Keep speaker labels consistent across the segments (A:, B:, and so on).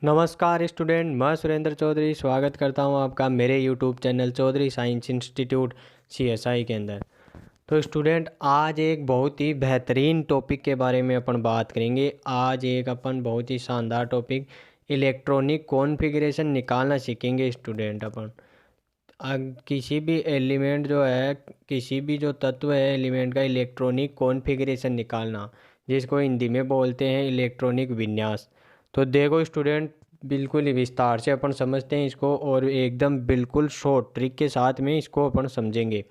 A: नमस्कार स्टूडेंट, मैं सुरेंद्र चौधरी स्वागत करता हूं आपका मेरे YouTube channel Chaudhary science institute CSI के अंदर। तो स्टूडेंट, आज एक बहुत ही बेहतरीन टॉपिक के बारे में अपन बात करेंगे। आज एक अपन बहुत ही शानदार टॉपिक इलेक्ट्रॉनिक कॉन्फ़िगरेशन निकालना सीखेंगे स्टूडेंट। अपन किसी भी एलिमेंट जो है, किसी भी जो तत्व है एलिमेंट का इलेक्ट्रॉनिक कॉन्फ़िगरेशन निकालना, जिसको हिंदी में बोलते हैं इलेक्ट्रॉनिक विन्यास। तो देखो स्टूडेंट, बिल्कुल ही विस्तार से अपन समझते हैं इसको और एकदम बिल्कुल शॉर्ट ट्रिक के साथ में इसको अपन समझेंगे।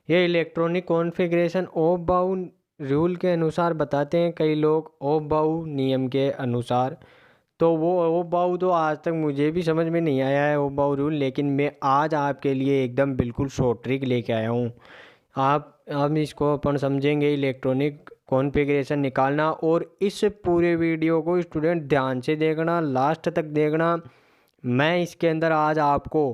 A: ये इलेक्ट्रॉनिक कॉन्फ़िगरेशन ओम बाउ रूल के अनुसार बताते हैं कई लोग, ओम बाउ नियम के अनुसार। तो वो ओ बाउ तो आज तक मुझे भी समझ में नहीं आया है ओ बाउ रूल, लेकिन मैं आज आपके लिए एकदम बिल्कुल शॉर्ट ट्रिक लेके आया हूँ। आप हम इसको अपन समझेंगे इलेक्ट्रॉनिक कॉन्फ़िगरेशन निकालना। और इस पूरे वीडियो को स्टूडेंट ध्यान से देखना, लास्ट तक देखना। मैं इसके अंदर आज आपको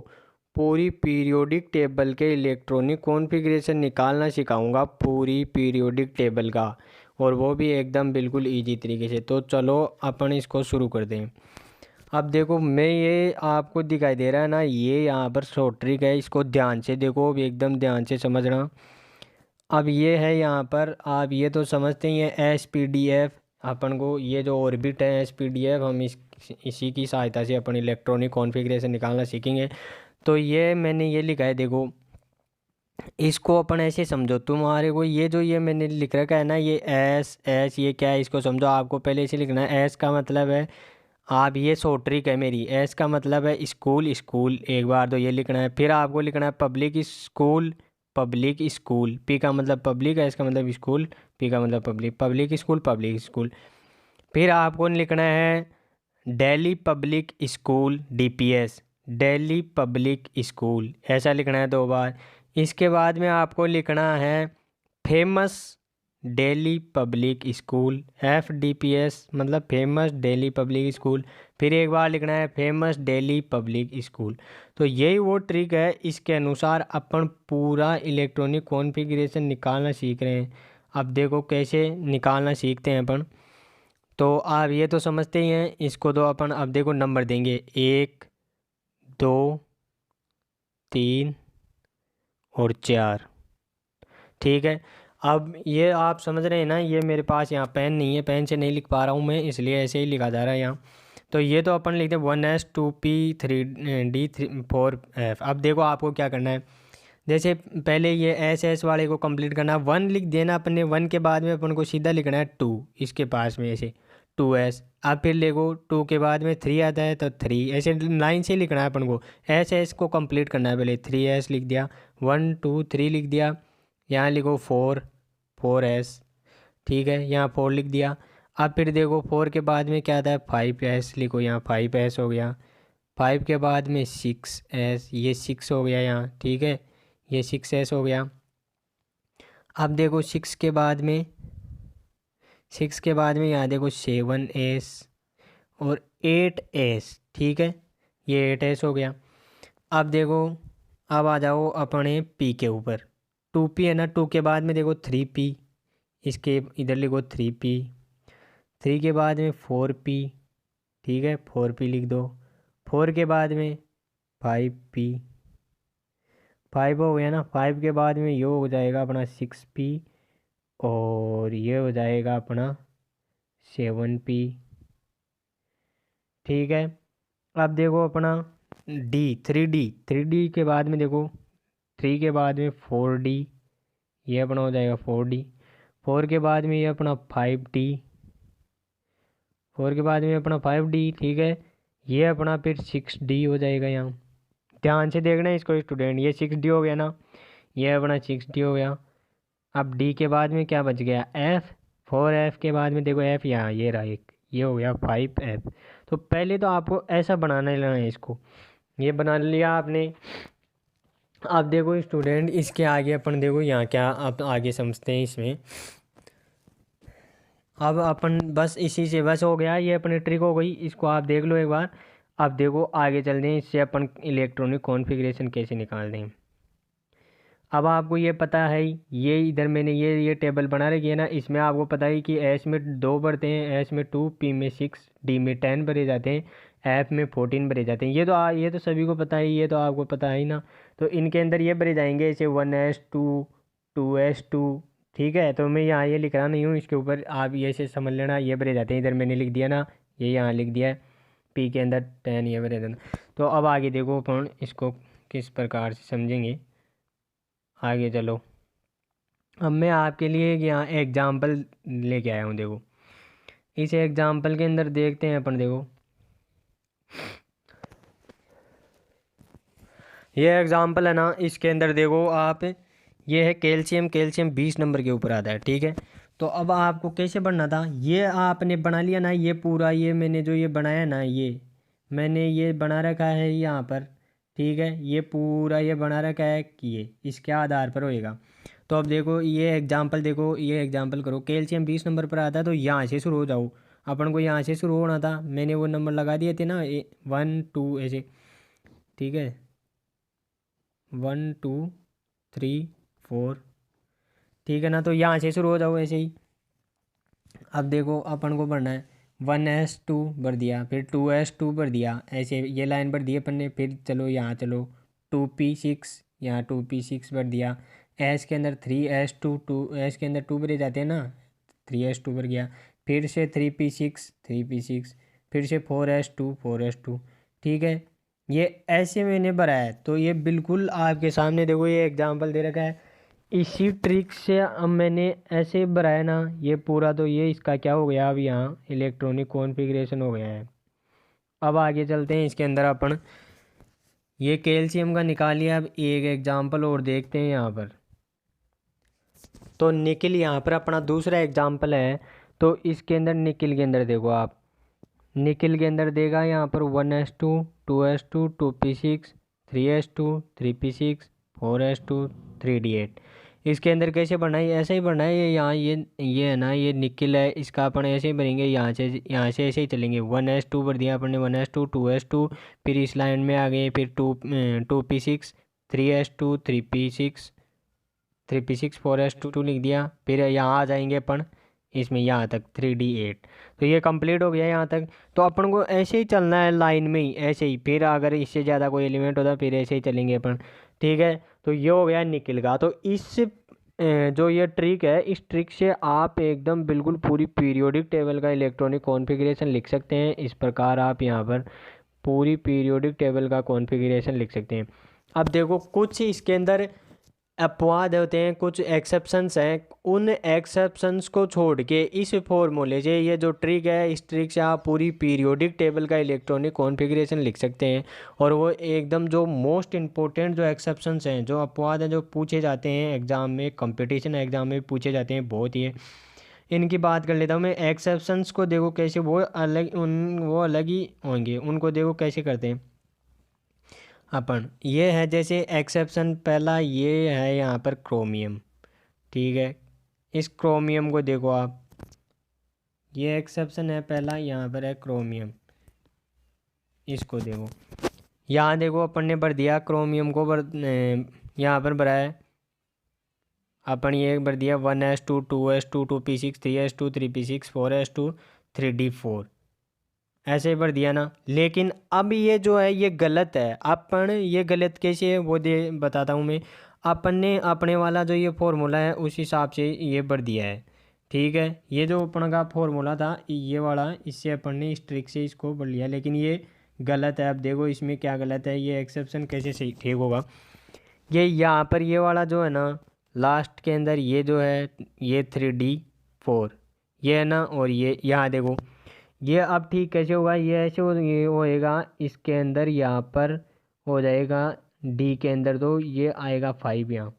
A: पूरी पीरियोडिक टेबल के इलेक्ट्रॉनिक कॉन्फ़िगरेशन निकालना सिखाऊंगा, पूरी पीरियोडिक टेबल का, और वो भी एकदम बिल्कुल इजी तरीके से। तो चलो अपन इसको शुरू कर दें। अब देखो, मैं ये आपको दिखाई दे रहा है ना, ये यहाँ पर शॉर्ट ट्रिक है, इसको ध्यान से देखो, एकदम ध्यान से समझना। अब ये है यहाँ पर, आप ये तो समझते ही हैं SPDF। अपन को ये जो ऑर्बिट है SPDF, हम इसी की सहायता से अपन इलेक्ट्रॉनिक कॉन्फ़िगरेशन निकालना सीखेंगे। तो ये मैंने ये लिखा है, देखो इसको अपन ऐसे समझो। तुम्हारे को ये जो ये मैंने लिख रखा है ना, ये एस ये क्या है इसको समझो। आपको पहले इसे लिखना है। एस का मतलब है, आप ये शॉर्ट ट्रिक है मेरी, एस का मतलब है स्कूल, स्कूल एक बार तो ये लिखना है। फिर आपको लिखना है public school, public school. P का मतलब पब्लिक, एस का मतलब स्कूल, पी का मतलब public, public school, public school. फिर आपको लिखना है Delhi public school, DPS, Delhi public school, ऐसा लिखना है 2 बार। इसके बाद में आपको लिखना है famous Delhi public school, FDPS मतलब फेमस दिल्ली पब्लिक स्कूल। फिर एक बार लिखना है फेमस दिल्ली पब्लिक स्कूल। तो यही वो ट्रिक है, इसके अनुसार अपन पूरा इलेक्ट्रॉनिक कॉन्फ़िगरेशन निकालना सीख रहे हैं। अब देखो कैसे निकालना सीखते हैं अपन। तो आप ये तो समझते ही हैं, इसको तो अपन अब देखो नंबर देंगे 1 2 3 और 4। ठीक है। अब ये आप समझ रहे हैं ना, ये मेरे पास यहाँ पेन नहीं है, पेन से नहीं लिख पा रहा हूँ मैं, इसलिए ऐसे ही लिखा जा रहा है यहाँ। तो ये तो अपन लिखते हैं 1S 2P 3D 4F। अब देखो आपको क्या करना है। जैसे पहले ये SS वाले को कंप्लीट करना, 1 लिख देना अपने, 1 के बाद में अपन को सीधा लिखना है 2 इसके पास में, ऐसे 2S। अब फिर देखो 2 के बाद में 3 आता है तो 3, ऐसे लाइन से लिखना है अपन को। SS को कंप्लीट करना है, पहले 3S लिख दिया, 1 2 3 लिख दिया। यहाँ लिखो 4S। ठीक है, यहाँ 4 लिख दिया। अब फिर देखो 4 के बाद में क्या आता है, 5S लिखो, यहाँ 5S हो गया। 5 के बाद में 6S, ये 6 हो गया यहाँ। ठीक है, ये 6S हो गया। अब देखो 6 के बाद में यहाँ देखो 7S और 8S। ठीक है, ये 8S हो गया। अब देखो, अब आ जाओ अपने P के ऊपर। 2P है ना, 2 के बाद में देखो 3P, इसके इधर लिखो 3P। 3 के बाद में 4P। ठीक है, 4P लिख दो। 4 के बाद में 5P, 5 हो गया ना। 5 के बाद में ये हो जाएगा अपना 6P, और ये हो जाएगा अपना 7P। ठीक है, अब देखो अपना D, 3D के बाद में देखो 3 के बाद में 4D, ये अपना हो जाएगा 4D। 4 के बाद में ये अपना 5D, 4 के बाद में अपना 5D। ठीक है, ये अपना फिर 6D हो जाएगा यहाँ। ध्यान से देखना है इसको स्टूडेंट, ये 6D हो गया ना, ये अपना 6D हो गया। अब D के बाद में क्या बच गया, F। 4F के बाद में देखो F, यहाँ ये रहा एक, ये हो गया 5F। तो पहले तो आपको ऐसा बनाना लेना है इसको, ये बना लिया आपने। अब देखो स्टूडेंट, इसके आगे अपन देखो यहाँ क्या आप आगे समझते हैं इसमें। अब अपन बस इसी से बस हो गया, ये अपनी ट्रिक हो गई, इसको आप देख लो एक बार। अब देखो आगे चल दें, इससे अपन इलेक्ट्रॉनिक कॉन्फ़िगरेशन कैसे निकाल दें। अब आपको ये पता है, ये इधर मैंने ये टेबल बना रखी है ना, इसमें आपको पता है कि एस में 2 बढ़ते हैं, एस में 2, पी में 6, डी में 10 भरे जाते हैं। एफ में 14 भरे जाते हैं। ये तो सभी को पता है, ये तो आपको पता है ही ना। तो इनके अंदर ये भरे जाएंगे जैसे 1s2 2s2, ठीक है। तो मैं यहाँ ये लिख रहा नहीं हूँ, इसके ऊपर आप ये से समझ लेना, ये भरे जाते हैं। इधर मैंने लिख दिया ना, ये यहाँ लिख दिया है, पी के अंदर 10 ये भरे देना। तो अब आगे देखो अपन इसको किस प्रकार से समझेंगे, आगे चलो। अब मैं आपके लिए यहाँ एग्जाम्पल लेके आया हूँ। देखो इस एग्जाम्पल के अंदर देखते हैं अपन। देखो ये एग्जाम्पल है ना, इसके अंदर देखो आप, ये है कैल्शियम। कैल्शियम 20 नंबर के ऊपर आता है, ठीक है। तो अब आपको कैसे बनना था, ये आपने बना लिया ना, ये पूरा ये मैंने जो ये बनाया ना, ये मैंने ये बना रखा है यहाँ पर, ठीक है। ये पूरा ये बना रखा है कि ये इसके आधार पर होएगा। तो अब देखो ये एग्जाम्पल, देखो ये एग्जाम्पल करो, कैल्शियम 20 नंबर पर आता है तो यहाँ से शुरू हो जाओ। अपन को यहाँ से शुरू होना था, मैंने वो नंबर लगा दिए थे ना, 1 2 ऐसे, ठीक है, 1 2 3 4, ठीक है ना। तो यहाँ से शुरू हो जाओ ऐसे ही। अब देखो अपन को भरना है 1s2 भर दिया, फिर 2s2 भर दिया, ऐसे ये लाइन भर दी अपन ने। फिर चलो यहाँ चलो 2p6, यहाँ 2p6 भर दिया। एस के अंदर 3s2, 2s के अंदर 2 भरे जाते हैं ना, 3s2 भर गया। फिर से 3p6 3p6, फिर से 4s2 4s2, ठीक है। ये ऐसे मैंने भरा है। तो ये बिल्कुल आपके सामने देखो ये एग्जाम्पल दे रखा है, इसी ट्रिक से अब मैंने ऐसे बनाया ना ये पूरा। तो ये इसका क्या हो गया, अब यहाँ इलेक्ट्रॉनिक कॉन्फ़िगरेशन हो गया है। अब आगे चलते हैं इसके अंदर अपन, ये कैल्शियम का निकालिए। अब एक एग्जांपल और देखते हैं यहाँ पर। तो निकिल यहाँ पर अपना दूसरा एग्जांपल है। तो इसके अंदर निकिल के अंदर देखो आप, निकिल के अंदर देगा यहाँ पर 1s2 2s2 2p6 3s2 3p6 4s2 3d8। इसके अंदर कैसे बढ़ना है, ऐसे ही बढ़ना है। ये यहाँ ये है ना, ये निकिल है, इसका अपन ऐसे ही भरेंगे, यहाँ से ऐसे ही चलेंगे। 1s2 भर दिया अपन ने, 1s2 2s2, फिर इस लाइन में आ गए, फिर 2p6 3s2 3p6 3p6 4s2 लिख दिया। फिर यहाँ आ जाएंगे अपन इसमें, यहाँ तक 3d8। तो ये कंप्लीट हो गया यहाँ तक। तो अपन को ऐसे ही चलना है लाइन में ही, ऐसे ही। फिर अगर इससे ज़्यादा कोई एलिमेंट होता फिर ऐसे ही चलेंगे अपन, ठीक है। तो ये हो गया निकल का। तो इस जो ये ट्रिक है, इस ट्रिक से आप एकदम बिल्कुल पूरी पीरियोडिक टेबल का इलेक्ट्रॉनिक कॉन्फ़िगरेशन लिख सकते हैं। इस प्रकार आप यहाँ पर पूरी पीरियोडिक टेबल का कॉन्फ़िगरेशन लिख सकते हैं। अब देखो कुछ इसके अंदर अपवाद होते हैं, कुछ एक्सेप्शंस हैं। उन एक्सेप्शंस को छोड़ के इस फॉर्मूले से, ये जो ट्रिक है, इस ट्रिक से आप पूरी पीरियोडिक टेबल का इलेक्ट्रॉनिक कॉन्फ़िगरेशन लिख सकते हैं। और वो एकदम जो मोस्ट इम्पोर्टेंट जो एक्सेप्शंस हैं, जो अपवाद हैं, जो पूछे जाते हैं एग्ज़ाम में, कंपटीशन एग्ज़ाम में पूछे जाते हैं बहुत ही, इनकी बात कर लेता हूँ मैं। एक्सेप्शंस को देखो कैसे, वो अलग ही होंगे, उनको देखो कैसे करते हैं अपन। ये है जैसे एक्सेप्शन पहला, ये है यहाँ पर क्रोमियम, ठीक है। इस क्रोमियम को देखो आप, ये एक्सेप्शन है पहला, यहाँ पर है क्रोमियम। इसको देखो, यहाँ देखो अपन ने भर दिया क्रोमियम को, यहाँ पर भरा है अपन, ये भर दिया 1s2 2s2 2p6 3s2 3p6 4s2 3d4, ऐसे भर दिया ना। लेकिन अब ये जो है ये गलत है। अपन ये गलत कैसे है वो बताता हूँ मैं। अपन ने अपने वाला जो ये फॉर्मूला है उस हिसाब से ये भर दिया है, ठीक है। ये जो अपन का फॉर्मूला था ये वाला, इससे अपन ने इस ट्रिक से इसको भर लिया, लेकिन ये गलत है। अब देखो इसमें क्या गलत है, ये एक्सेप्शन कैसे सही ठीक होगा। ये यहाँ पर ये वाला जो है ना लास्ट के अंदर, ये जो है ये 3d4 ये है ना, और ये यहाँ देखो ये अब ठीक कैसे होगा, ये ऐसे ये होएगा। इसके अंदर यहाँ पर हो जाएगा डी के अंदर, तो ये आएगा 5 यहाँ।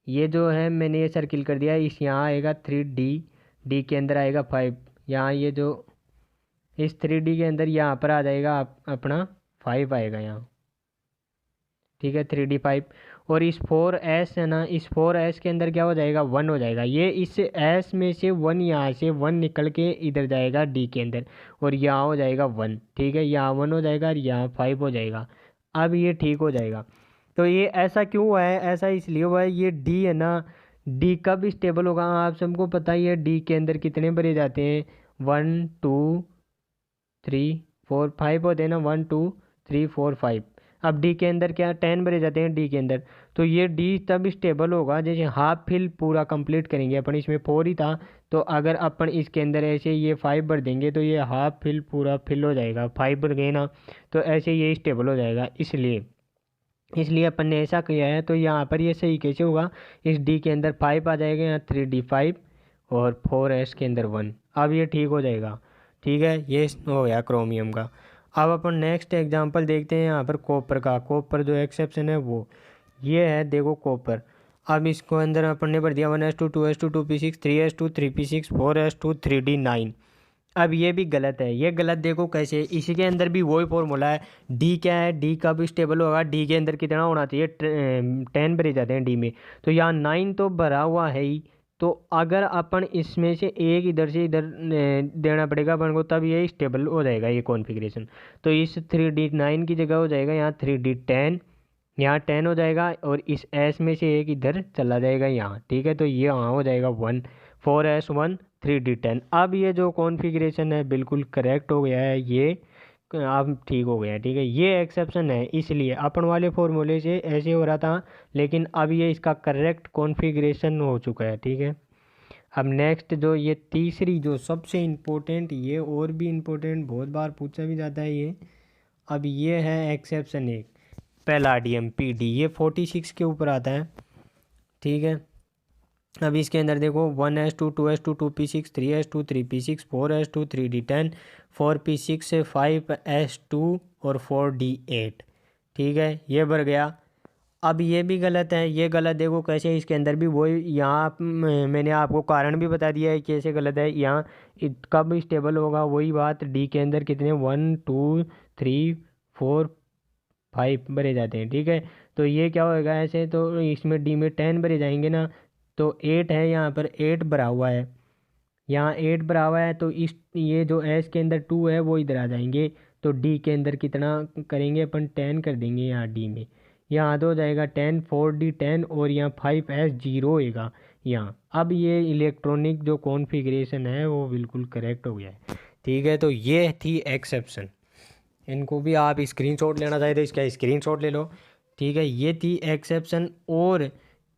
A: ये जो है मैंने ये सर्किल कर दिया, इस यहाँ आएगा 3d, डी के अंदर आएगा 5 यहाँ। ये जो इस 3d के अंदर यहाँ पर आ जाएगा अपना 5 आएगा यहाँ, ठीक है, 3d5। और इस 4s है ना, इस 4s के अंदर क्या हो जाएगा, 1 हो जाएगा। ये इस s में से 1, यहाँ से 1 निकल के इधर जाएगा d के अंदर, और यहाँ हो जाएगा 1, ठीक है। यहाँ 1 हो जाएगा और यहाँ 5 हो जाएगा। अब ये ठीक हो जाएगा। तो ये ऐसा क्यों हुआ है, ऐसा इसलिए हुआ है, ये d है ना, d कब स्टेबल होगा आप सबको पता ही है। d के अंदर कितने भरे जाते हैं, 1 2 3 4 5 होते हैं ना, 1 2 3 4 5। अब डी के अंदर क्या 10 भरे जाते हैं डी के अंदर, तो ये डी तब स्टेबल होगा जैसे हाफ फिल पूरा कंप्लीट करेंगे अपन। इसमें 4 ही था, तो अगर अपन इसके अंदर ऐसे ये 5 भर देंगे तो ये हाफ फिल पूरा फिल हो जाएगा। 5 भर गए ना, तो ऐसे ये स्टेबल हो जाएगा। इसलिए इसलिए अपन ने ऐसा किया है। तो यहाँ पर ये सही कैसे होगा, इस डी के अंदर 5 आ जाएगा, यहाँ 3D 5 और 4S के अंदर 1। अब ये ठीक हो जाएगा। ठीक है, ये हो गया क्रोमियम का। अब अपन नेक्स्ट एग्जांपल देखते हैं यहाँ पर कॉपर का। कॉपर जो एक्सेप्शन है वो ये है, देखो कॉपर। अब इसको अंदर अपन ने भर दिया 1s2 2s2 2p6 3s2 3p6 4s2 3d9। अब ये भी गलत है, ये गलत देखो कैसे, इसी के अंदर भी वही फॉर्मूला है। डी क्या है, डी कब स्टेबल होगा, डी के अंदर कितना होना चाहिए, 10 भरे जाते हैं डी में, तो यहाँ 9 तो भरा हुआ है ही। तो अगर अपन इसमें से एक इधर से इधर देना पड़ेगा अपन को, तब ये स्टेबल हो जाएगा ये कॉन्फ़िगरेशन। तो इस 3D9 की जगह हो जाएगा यहाँ 3D10, यहाँ 10 हो जाएगा, और इस एस में से एक इधर चला जाएगा यहाँ। ठीक है, तो ये यहाँ हो जाएगा 1 4s1 3D10। अब ये जो कॉन्फ़िगरेशन है बिल्कुल करेक्ट हो गया है, ये अब ठीक हो गया है। ठीक है, ये एक्सेप्शन है, इसलिए अपन वाले फॉर्मूले से ऐसे हो रहा था, लेकिन अब ये इसका करेक्ट कॉन्फ़िगरेशन हो चुका है। ठीक है, अब नेक्स्ट जो ये तीसरी जो सबसे इम्पोर्टेंट, ये और भी इम्पोर्टेंट, बहुत बार पूछा भी जाता है ये। अब ये है एक्सेप्शन एक, पैलाडियम PD, ये 46 के ऊपर आता है। ठीक है, अब इसके अंदर देखो 1s2 2s2 2p6 3s2 3p6 4s2 3d10 4p6 से 5s2 और 4d8। ठीक है, ये भर गया। अब ये भी गलत है, ये गलत देखो कैसे, इसके अंदर भी वही, यहाँ मैंने आपको कारण भी बता दिया है कैसे गलत है। यहाँ कब स्टेबल होगा, वही बात, डी के अंदर कितने 1 2 3 4 5 भरे जाते हैं। ठीक है, तो ये क्या होएगा ऐसे, तो इसमें डी में 10 भरे जाएंगे ना, तो 8 है, यहाँ पर 8 भरा हुआ है, यहाँ 8 भरा हुआ है, तो इस ये जो एस के अंदर 2 है वो इधर आ जाएंगे। तो डी के अंदर कितना करेंगे अपन, 10 कर देंगे यहाँ डी में, यहाँ तो हो जाएगा 10 4D10, और यहाँ 5s 0 होएगा यहाँ। अब ये इलेक्ट्रॉनिक जो कॉन्फ़िगरेशन है वो बिल्कुल करेक्ट हो गया है। ठीक है, तो ये थी एक्सेप्शन। इनको भी आप स्क्रीनशॉट लेना चाहे तो इसका स्क्रीनशॉट ले लो। ठीक है, ये थी एक्सेप्शन।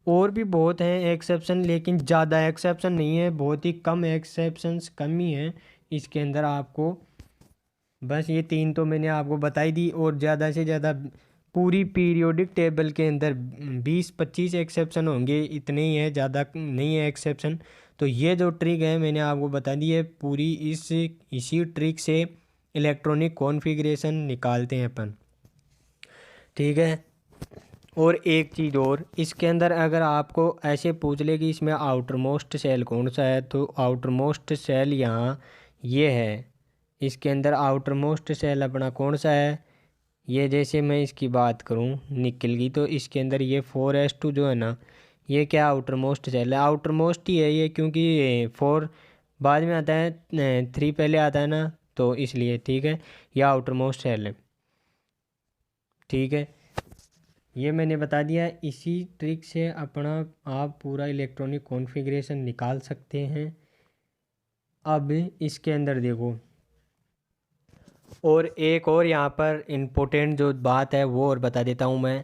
A: और भी बहुत हैं एक्सेप्शन, लेकिन ज़्यादा एक्सेप्शन नहीं है, बहुत ही कम एक्सेप्शंस कम ही हैं इसके अंदर। आपको बस ये 3 तो मैंने आपको बताई दी, और ज़्यादा से ज़्यादा पूरी पीरियोडिक टेबल के अंदर 20-25 एक्सेप्शन होंगे, इतने ही है, ज़्यादा नहीं है एक्सेप्शन। तो ये जो ट्रिक है मैंने आपको बता दी है पूरी, इसी ट्रिक से इलेक्ट्रॉनिक कॉन्फ़िगरेशन निकालते हैं अपन। ठीक है, और एक चीज़ और, इसके अंदर अगर आपको ऐसे पूछ ले कि इसमें आउटर मोस्ट सेल कौन सा है, तो आउटर मोस्ट सेल यहाँ ये है। इसके अंदर आउटर मोस्ट सेल अपना कौन सा है, ये जैसे मैं इसकी बात करूँ निकल की, तो इसके अंदर ये 4s2 जो है ना, ये क्या आउटर मोस्ट सेल है, आउटर मोस्ट ही है ये, क्योंकि 4 बाद में आता है, 3 पहले आता है ना, तो इसलिए। ठीक है, यह आउटर मोस्ट सेल है। ठीक है, ये मैंने बता दिया। इसी ट्रिक से अपना आप पूरा इलेक्ट्रॉनिक कॉन्फ़िगरेशन निकाल सकते हैं। अब इसके अंदर देखो, और एक और यहाँ पर इम्पोर्टेंट जो बात है वो और बता देता हूँ मैं।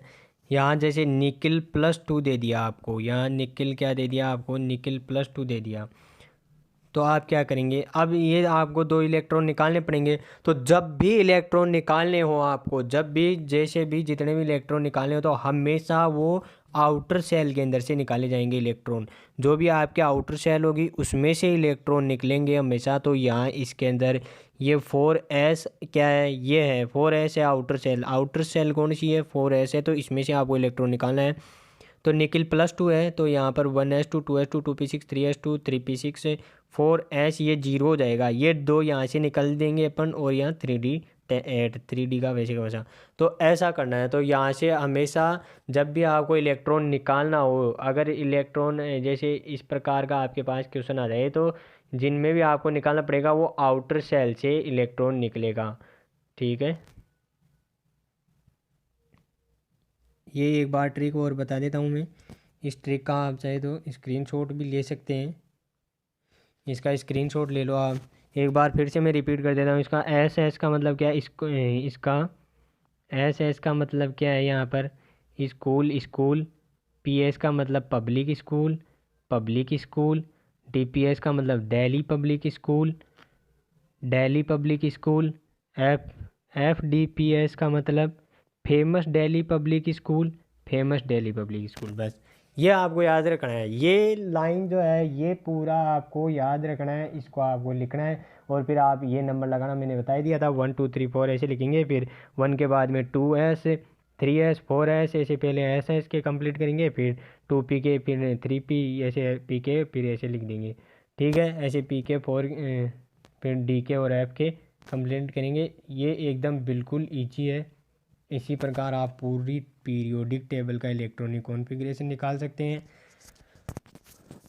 A: यहाँ जैसे निकल +2 दे दिया आपको, यहाँ निकल क्या दे दिया आपको, निकल +2 दे दिया, तो आप क्या करेंगे, अब ये आपको 2 इलेक्ट्रॉन निकालने पड़ेंगे। तो जब भी इलेक्ट्रॉन निकालने हो आपको, जब भी जैसे भी जितने भी इलेक्ट्रॉन निकालने हो, तो हमेशा वो आउटर सेल के अंदर से निकाले जाएंगे इलेक्ट्रॉन। जो भी आपके आउटर सेल होगी उसमें से इलेक्ट्रॉन निकलेंगे हमेशा। तो यहाँ इसके अंदर ये 4s क्या है, ये है 4s है आउटर सेल। आउटर सेल कौन सी है, 4s है, तो इसमें से आपको इलेक्ट्रॉन निकालना है। तो निकल +2 है, तो यहाँ पर 1s2 2s2 2p6 3s2 3p6 4s ये 0 हो जाएगा। ये 2 यहाँ से निकल देंगे अपन, और यहाँ 3D8 3D का वैसे का वैसा। तो ऐसा करना है। तो यहाँ से हमेशा जब भी आपको इलेक्ट्रॉन निकालना हो, अगर इलेक्ट्रॉन जैसे इस प्रकार का आपके पास क्वेश्चन आ जाए, तो जिनमें भी आपको निकालना पड़ेगा वो आउटर सेल से इलेक्ट्रॉन निकलेगा। ठीक है, ये एक बार ट्रिक और बता देता हूँ मैं। इस ट्रिक का आप चाहे तो स्क्रीनशॉट भी ले सकते हैं, इसका स्क्रीनशॉट ले लो आप। एक बार फिर से मैं रिपीट कर देता हूँ। इसका एस का मतलब क्या है, इसका एस का मतलब क्या है यहाँ पर, स्कूल। पी का मतलब पब्लिक स्कूल। DPS का मतलब दिल्ली पब्लिक स्कूल। FDPS का मतलब फेमस दिल्ली पब्लिक स्कूल। बस ये आपको याद रखना है। ये लाइन जो है ये पूरा आपको याद रखना है, इसको आपको लिखना है और फिर आप ये नंबर लगाना, मैंने बता ही दिया था 1 2 3 4 ऐसे लिखेंगे। फिर 1 के बाद में 2S 3S 4S ऐसे पहले एस के कंप्लीट करेंगे, फिर 2PK, फिर 3P ऐसे PK, फिर ऐसे लिख देंगे। ठीक है, ऐसे PK 4 फिर DK और F के कंप्लीट करेंगे। ये एकदम बिल्कुल ईजी है। इसी प्रकार आप पूरी पीरियोडिक टेबल का इलेक्ट्रॉनिक कॉन्फ़िगरेशन निकाल सकते हैं।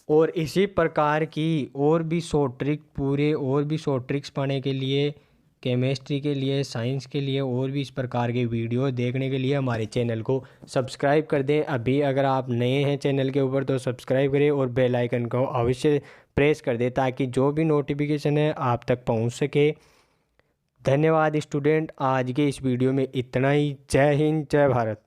A: और इसी प्रकार की और भी शॉर्ट ट्रिक्स पाने के लिए, केमिस्ट्री के लिए, साइंस के लिए और भी इस प्रकार के वीडियो देखने के लिए हमारे चैनल को सब्सक्राइब कर दें। अभी अगर आप नए हैं चैनल के ऊपर तो सब्सक्राइब करें और बेल आइकन को अवश्य प्रेस कर दें ताकि जो भी नोटिफिकेशन है आप तक पहुंच सके। धन्यवाद स्टूडेंट, आज के इस वीडियो में इतना ही। जय हिंद, जय भारत।